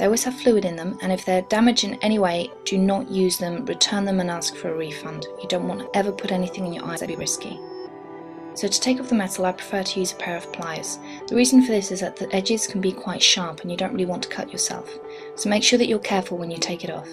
They always have fluid in them, and if they're damaged in any way, do not use them, return them and ask for a refund. You don't want to ever put anything in your eyes that would be risky. So to take off the metal, I prefer to use a pair of pliers. The reason for this is that the edges can be quite sharp and you don't really want to cut yourself. So make sure that you're careful when you take it off.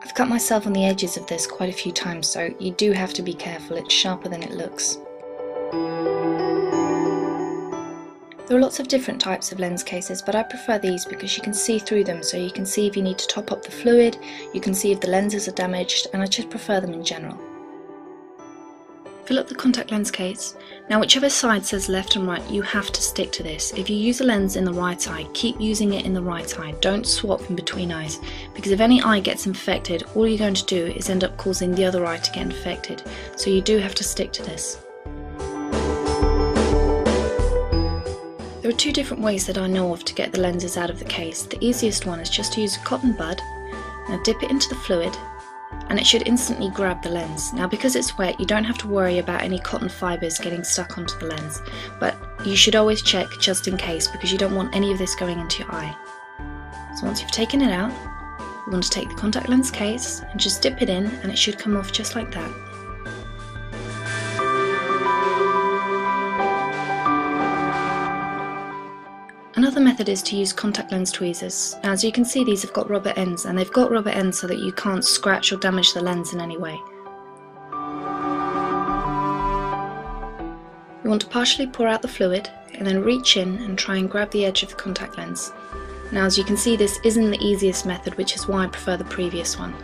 I've cut myself on the edges of this quite a few times, so you do have to be careful. It's sharper than it looks. There are lots of different types of lens cases, but I prefer these because you can see through them, so you can see if you need to top up the fluid, you can see if the lenses are damaged, and I just prefer them in general. Fill up the contact lens case. Now whichever side says left and right, you have to stick to this. If you use a lens in the right eye, keep using it in the right eye. Don't swap in between eyes, because if any eye gets infected, all you're going to do is end up causing the other eye to get infected. So you do have to stick to this. There are two different ways that I know of to get the lenses out of the case. The easiest one is just to use a cotton bud. Now dip it into the fluid, and it should instantly grab the lens. Now because it's wet, you don't have to worry about any cotton fibres getting stuck onto the lens, but you should always check just in case, because you don't want any of this going into your eye. So once you've taken it out, you want to take the contact lens case and just dip it in, and it should come off just like that. Another method is to use contact lens tweezers. Now, as you can see, these have got rubber ends, and they've got rubber ends so that you can't scratch or damage the lens in any way. You want to partially pour out the fluid and then reach in and try and grab the edge of the contact lens. Now as you can see, this isn't the easiest method, which is why I prefer the previous one.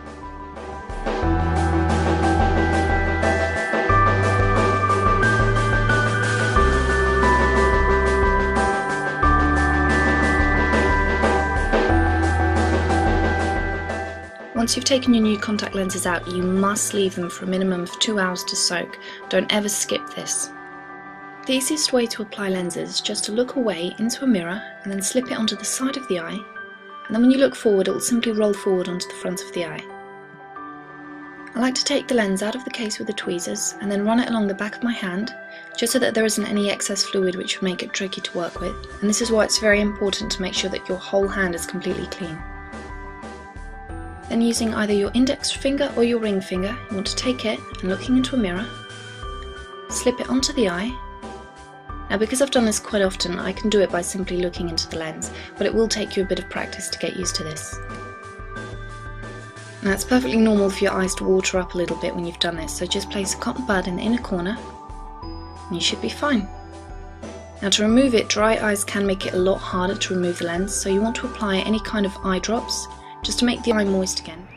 Once you've taken your new contact lenses out, you must leave them for a minimum of 2 hours to soak. Don't ever skip this. The easiest way to apply lenses is just to look away into a mirror and then slip it onto the side of the eye, and then when you look forward, it will simply roll forward onto the front of the eye. I like to take the lens out of the case with the tweezers and then run it along the back of my hand, just so that there isn't any excess fluid which would make it tricky to work with, and this is why it's very important to make sure that your whole hand is completely clean. Then using either your index finger or your ring finger, you want to take it and looking into a mirror, slip it onto the eye. Now because I've done this quite often, I can do it by simply looking into the lens, but it will take you a bit of practice to get used to this. Now it's perfectly normal for your eyes to water up a little bit when you've done this, so just place a cotton bud in the inner corner and you should be fine. Now to remove it, dry eyes can make it a lot harder to remove the lens, so you want to apply any kind of eye drops just to make the eye moist again.